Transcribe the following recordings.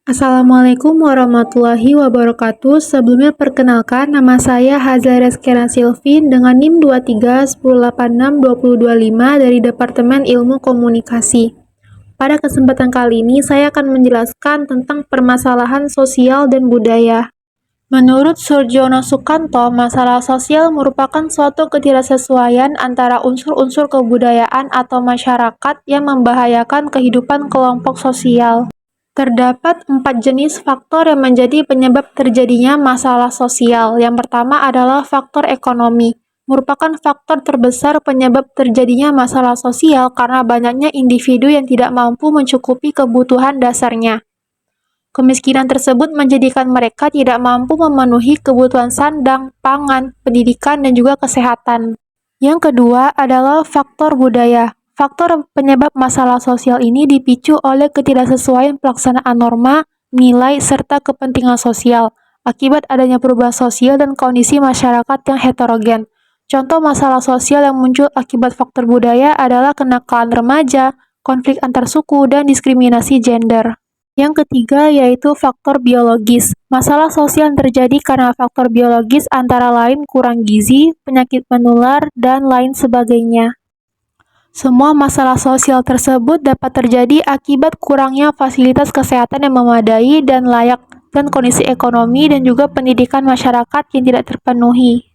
Assalamualaikum warahmatullahi wabarakatuh. Sebelumnya perkenalkan, nama saya Haza Rizkyana Silvin dengan NIM 2310862025 dari Departemen Ilmu Komunikasi. Pada kesempatan kali ini, saya akan menjelaskan tentang permasalahan sosial dan budaya. Menurut Surjono Sukanto, masalah sosial merupakan suatu ketidaksesuaian antara unsur-unsur kebudayaan atau masyarakat yang membahayakan kehidupan kelompok sosial. Terdapat 4 jenis faktor yang menjadi penyebab terjadinya masalah sosial. Yang pertama adalah faktor ekonomi, merupakan faktor terbesar penyebab terjadinya masalah sosial karena banyaknya individu yang tidak mampu mencukupi kebutuhan dasarnya. Kemiskinan tersebut menjadikan mereka tidak mampu memenuhi kebutuhan sandang, pangan, pendidikan, dan juga kesehatan. Yang kedua adalah faktor budaya. Faktor penyebab masalah sosial ini dipicu oleh ketidaksesuaian pelaksanaan norma, nilai, serta kepentingan sosial akibat adanya perubahan sosial dan kondisi masyarakat yang heterogen. Contoh masalah sosial yang muncul akibat faktor budaya adalah kenakalan remaja, konflik antar suku, dan diskriminasi gender. Yang ketiga yaitu faktor biologis. Masalah sosial yang terjadi karena faktor biologis antara lain kurang gizi, penyakit menular, dan lain sebagainya. Semua masalah sosial tersebut dapat terjadi akibat kurangnya fasilitas kesehatan yang memadai dan layak, dan kondisi ekonomi dan juga pendidikan masyarakat yang tidak terpenuhi.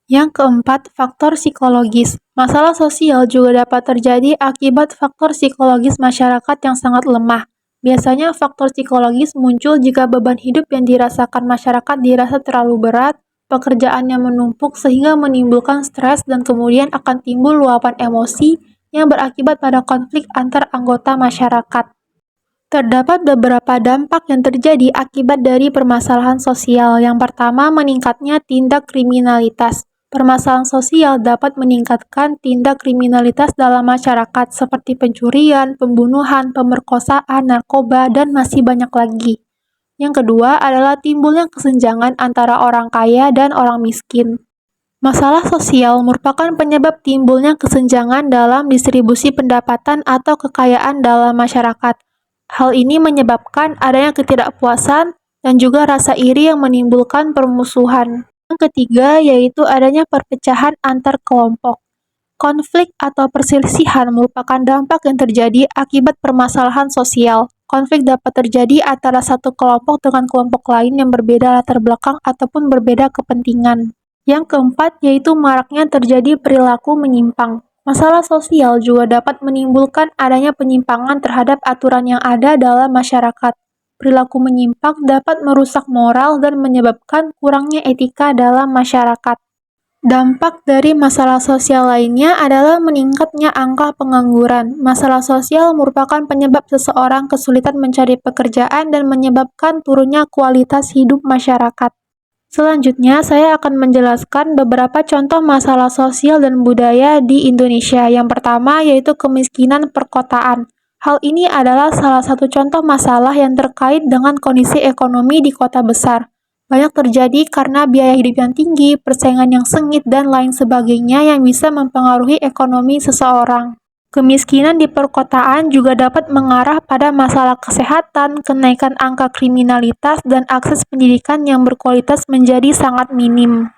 Yang keempat, faktor psikologis. Masalah sosial juga dapat terjadi akibat faktor psikologis masyarakat yang sangat lemah. Biasanya faktor psikologis muncul jika beban hidup yang dirasakan masyarakat dirasa terlalu berat, pekerjaan yang menumpuk sehingga menimbulkan stres dan kemudian akan timbul luapan emosi yang berakibat pada konflik antar anggota masyarakat. Terdapat beberapa dampak yang terjadi akibat dari permasalahan sosial. Yang pertama, meningkatnya tindak kriminalitas. Permasalahan sosial dapat meningkatkan tindak kriminalitas dalam masyarakat seperti pencurian, pembunuhan, pemerkosaan, narkoba, dan masih banyak lagi. Yang kedua adalah timbulnya kesenjangan antara orang kaya dan orang miskin. Masalah sosial merupakan penyebab timbulnya kesenjangan dalam distribusi pendapatan atau kekayaan dalam masyarakat. Hal ini menyebabkan adanya ketidakpuasan dan juga rasa iri yang menimbulkan permusuhan. Yang ketiga yaitu adanya perpecahan antar kelompok. Konflik atau perselisihan merupakan dampak yang terjadi akibat permasalahan sosial. Konflik dapat terjadi antara satu kelompok dengan kelompok lain yang berbeda latar belakang ataupun berbeda kepentingan. Yang keempat yaitu maraknya terjadi perilaku menyimpang. Masalah sosial juga dapat menimbulkan adanya penyimpangan terhadap aturan yang ada dalam masyarakat. Perilaku menyimpang dapat merusak moral dan menyebabkan kurangnya etika dalam masyarakat. Dampak dari masalah sosial lainnya adalah meningkatnya angka pengangguran. Masalah sosial merupakan penyebab seseorang kesulitan mencari pekerjaan dan menyebabkan turunnya kualitas hidup masyarakat. Selanjutnya, saya akan menjelaskan beberapa contoh masalah sosial dan budaya di Indonesia. Yang pertama yaitu kemiskinan perkotaan. Hal ini adalah salah satu contoh masalah yang terkait dengan kondisi ekonomi di kota besar. Banyak terjadi karena biaya hidup yang tinggi, persaingan yang sengit, dan lain sebagainya yang bisa mempengaruhi ekonomi seseorang. Kemiskinan di perkotaan juga dapat mengarah pada masalah kesehatan, kenaikan angka kriminalitas, dan akses pendidikan yang berkualitas menjadi sangat minim.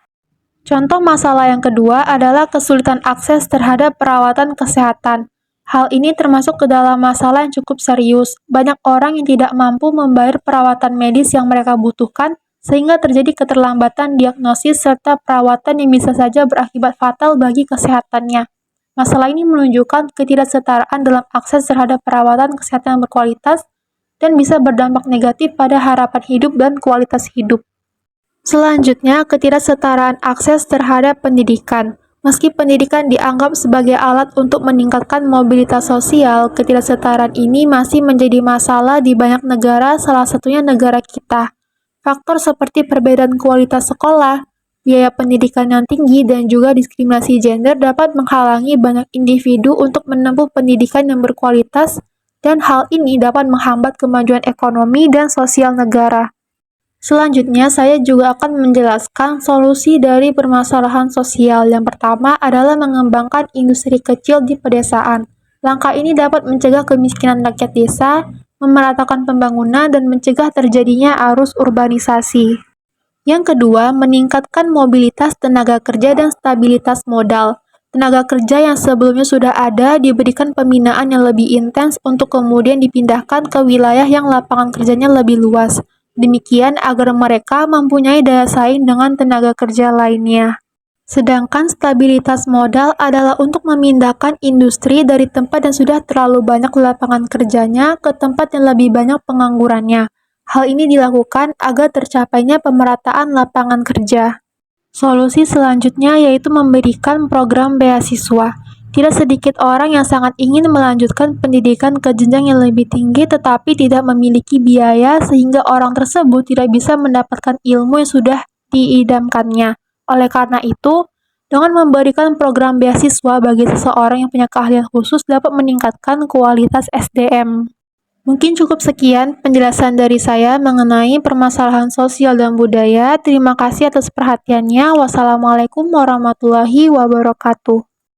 Contoh masalah yang kedua adalah kesulitan akses terhadap perawatan kesehatan. Hal ini termasuk ke dalam masalah yang cukup serius. Banyak orang yang tidak mampu membayar perawatan medis yang mereka butuhkan, sehingga terjadi keterlambatan diagnosis serta perawatan yang bisa saja berakibat fatal bagi kesehatannya. Masalah ini menunjukkan ketidaksetaraan dalam akses terhadap perawatan kesehatan yang berkualitas dan bisa berdampak negatif pada harapan hidup dan kualitas hidup. Selanjutnya, ketidaksetaraan akses terhadap pendidikan. Meski pendidikan dianggap sebagai alat untuk meningkatkan mobilitas sosial, ketidaksetaraan ini masih menjadi masalah di banyak negara, salah satunya negara kita. Faktor seperti perbedaan kualitas sekolah, biaya pendidikan yang tinggi, dan juga diskriminasi gender dapat menghalangi banyak individu untuk menempuh pendidikan yang berkualitas, dan hal ini dapat menghambat kemajuan ekonomi dan sosial negara. Selanjutnya, saya juga akan menjelaskan solusi dari permasalahan sosial. Yang pertama adalah mengembangkan industri kecil di pedesaan. Langkah ini dapat mencegah kemiskinan rakyat desa memeratakan pembangunan, dan mencegah terjadinya arus urbanisasi. Yang kedua, meningkatkan mobilitas tenaga kerja dan stabilitas modal. Tenaga kerja yang sebelumnya sudah ada diberikan pembinaan yang lebih intens untuk kemudian dipindahkan ke wilayah yang lapangan kerjanya lebih luas. Demikian agar mereka mempunyai daya saing dengan tenaga kerja lainnya. Sedangkan stabilitas modal adalah untuk memindahkan industri dari tempat yang sudah terlalu banyak lapangan kerjanya ke tempat yang lebih banyak penganggurannya. Hal ini dilakukan agar tercapainya pemerataan lapangan kerja. Solusi selanjutnya yaitu memberikan program beasiswa. Tidak sedikit orang yang sangat ingin melanjutkan pendidikan ke jenjang yang lebih tinggi tetapi tidak memiliki biaya sehingga orang tersebut tidak bisa mendapatkan ilmu yang sudah diidamkannya. Oleh karena itu, dengan memberikan program beasiswa bagi seseorang yang punya keahlian khusus dapat meningkatkan kualitas SDM. Mungkin cukup sekian penjelasan dari saya mengenai permasalahan sosial dan budaya. Terima kasih atas perhatiannya. Wassalamualaikum warahmatullahi wabarakatuh.